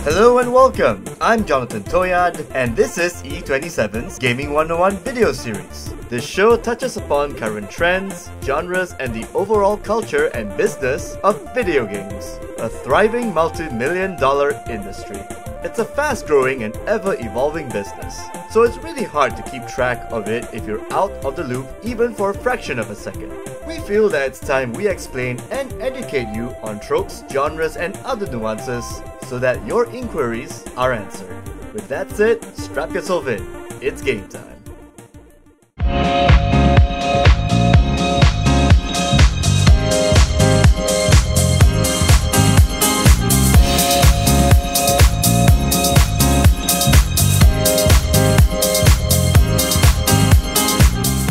Hello and welcome, I'm Jonathan Toyad and this is E27's Gaming 101 video series. This show touches upon current trends, genres and the overall culture and business of video games, a thriving multi-million-dollar industry. It's a fast-growing and ever-evolving business, so it's really hard to keep track of it if you're out of the loop even for a fraction of a second. We feel that it's time we explain and educate you on tropes, genres and other nuances so that your inquiries are answered. With that said, strap yourself in. It's game time.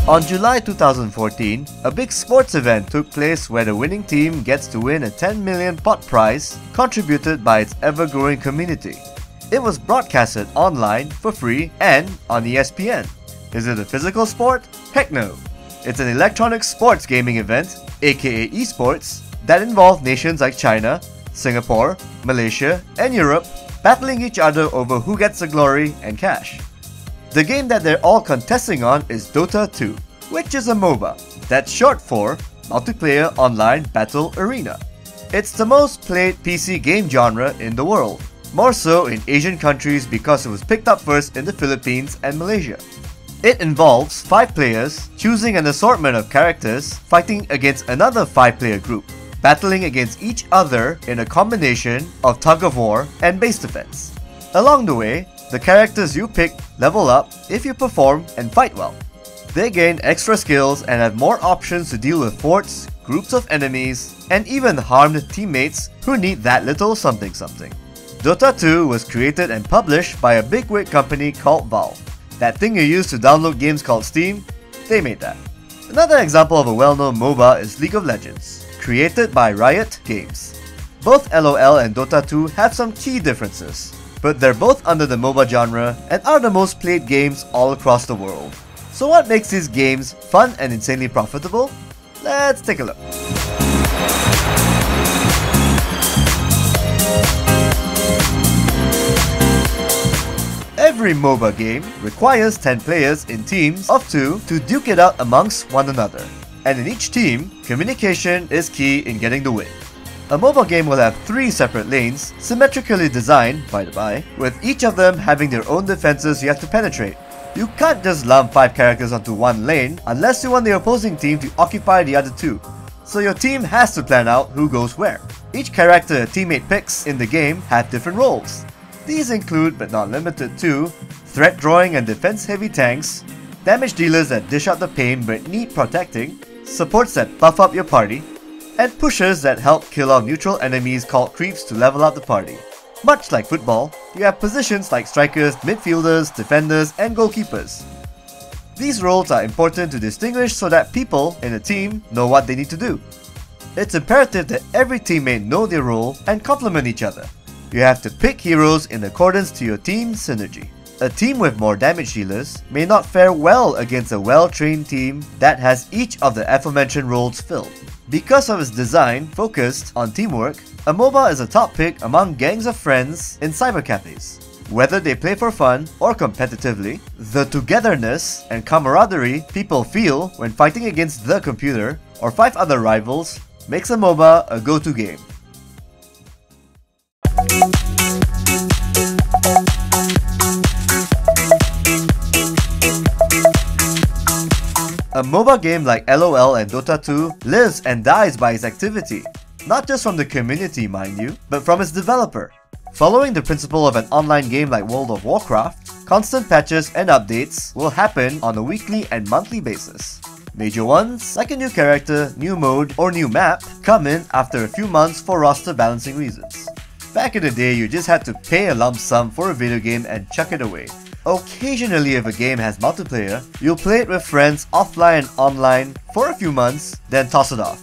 On July 2014, a big sports event took place where the winning team gets to win a 10 million pot prize contributed by its ever-growing community. It was broadcasted online for free and on ESPN. Is it a physical sport? Heck no! It's an electronic sports gaming event, aka esports, that involved nations like China, Singapore, Malaysia and Europe battling each other over who gets the glory and cash. The game that they're all contesting on is Dota 2, which is a MOBA, that's short for Multiplayer Online Battle Arena. It's the most played PC game genre in the world, more so in Asian countries because it was picked up first in the Philippines and Malaysia. It involves 5 players choosing an assortment of characters fighting against another 5-player group, battling against each other in a combination of tug-of-war and base defense. Along the way, the characters you pick level up if you perform and fight well. They gain extra skills and have more options to deal with forts, groups of enemies, and even harmed teammates who need that little something something. Dota 2 was created and published by a bigwig company called Valve. That thing you use to download games called Steam, they made that. Another example of a well-known MOBA is League of Legends, created by Riot Games. Both LOL and Dota 2 have some key differences, but they're both under the MOBA genre and are the most played games all across the world. So what makes these games fun and insanely profitable? Let's take a look. Every MOBA game requires 10 players in teams of 2 to duke it out amongst one another. And in each team, communication is key in getting the win. A MOBA game will have 3 separate lanes, symmetrically designed, by the by, with each of them having their own defenses you have to penetrate. You can't just lump 5 characters onto one lane unless you want the opposing team to occupy the other 2. So your team has to plan out who goes where. Each character a teammate picks in the game have different roles. These include, but not limited to, threat drawing and defense heavy tanks, damage dealers that dish out the pain but need protecting, supports that buff up your party, and pushers that help kill off neutral enemies called creeps to level up the party. Much like football, you have positions like strikers, midfielders, defenders, and goalkeepers. These roles are important to distinguish so that people in a team know what they need to do. It's imperative that every teammate know their role and complement each other. You have to pick heroes in accordance to your team's synergy. A team with more damage dealers may not fare well against a well-trained team that has each of the aforementioned roles filled. Because of its design focused on teamwork, a MOBA is a top pick among gangs of friends in cybercafes. Whether they play for fun or competitively, the togetherness and camaraderie people feel when fighting against the computer or 5 other rivals makes a MOBA a go-to game. A MOBA game like LOL and Dota 2 lives and dies by its activity, not just from the community mind you, but from its developer. Following the principle of an online game like World of Warcraft, constant patches and updates will happen on a weekly and monthly basis. Major ones, like a new character, new mode, or new map, come in after a few months for roster balancing reasons. Back in the day, you just had to pay a lump sum for a video game and chuck it away. Occasionally, if a game has multiplayer, you'll play it with friends offline and online for a few months, then toss it off.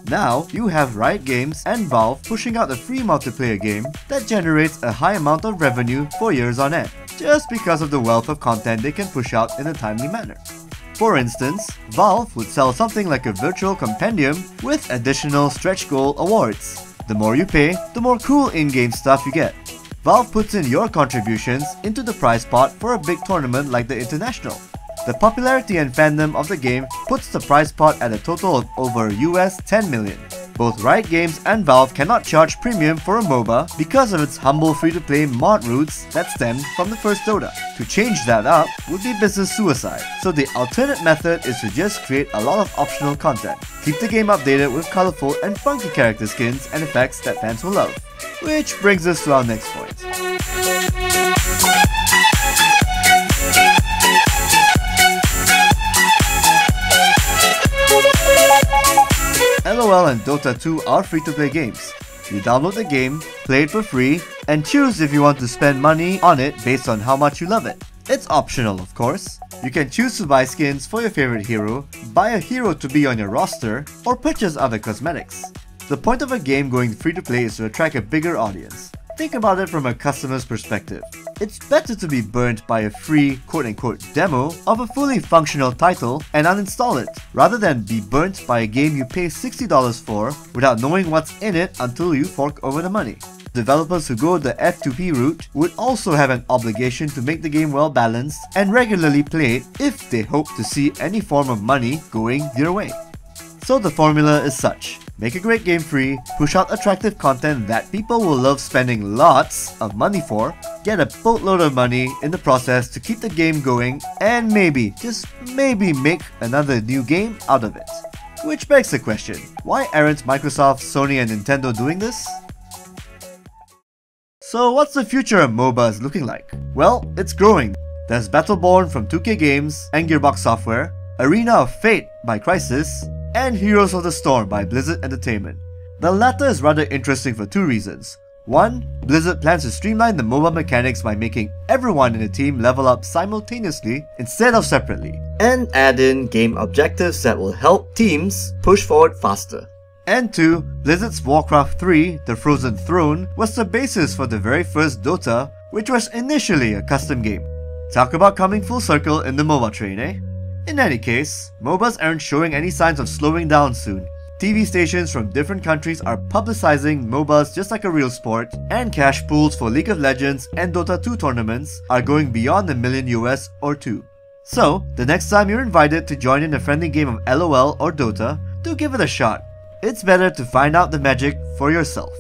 Now, you have Riot Games and Valve pushing out a free multiplayer game that generates a high amount of revenue for years on end, just because of the wealth of content they can push out in a timely manner. For instance, Valve would sell something like a virtual compendium with additional stretch goal awards. The more you pay, the more cool in-game stuff you get. Valve puts in your contributions into the prize pot for a big tournament like the International. The popularity and fandom of the game puts the prize pot at a total of over US 10 million. Both Riot Games and Valve cannot charge premium for a MOBA because of its humble free-to-play mod roots that stemmed from the first Dota. To change that up would be business suicide, so the alternate method is to just create a lot of optional content. Keep the game updated with colorful and funky character skins and effects that fans will love. Which brings us to our next point. LOL and Dota 2 are free-to-play games. You download the game, play it for free, and choose if you want to spend money on it based on how much you love it. It's optional, of course. You can choose to buy skins for your favorite hero, buy a hero to be on your roster, or purchase other cosmetics. The point of a game going free-to-play is to attract a bigger audience. Think about it from a customer's perspective. It's better to be burnt by a free quote-unquote demo of a fully functional title and uninstall it, rather than be burnt by a game you pay $60 for without knowing what's in it until you fork over the money. Developers who go the F2P route would also have an obligation to make the game well balanced and regularly play it if they hope to see any form of money going their way. So the formula is such. Make a great game free, push out attractive content that people will love spending lots of money for, get a boatload of money in the process to keep the game going, and maybe, just maybe, make another new game out of it. Which begs the question, why aren't Microsoft, Sony and Nintendo doing this? So what's the future of MOBAs looking like? Well, it's growing. There's Battleborn from 2K Games and Gearbox Software, Arena of Fate by Crysis, and Heroes of the Storm by Blizzard Entertainment. The latter is rather interesting for two reasons. One, Blizzard plans to streamline the MOBA mechanics by making everyone in the team level up simultaneously instead of separately, and add in game objectives that will help teams push forward faster. And two, Blizzard's Warcraft 3, The Frozen Throne, was the basis for the very first Dota, which was initially a custom game. Talk about coming full circle in the MOBA train, eh? In any case, MOBAs aren't showing any signs of slowing down soon. TV stations from different countries are publicizing MOBAs just like a real sport, and cash pools for League of Legends and Dota 2 tournaments are going beyond $1 million US or two. So, the next time you're invited to join in a friendly game of LOL or Dota, do give it a shot. It's better to find out the magic for yourself.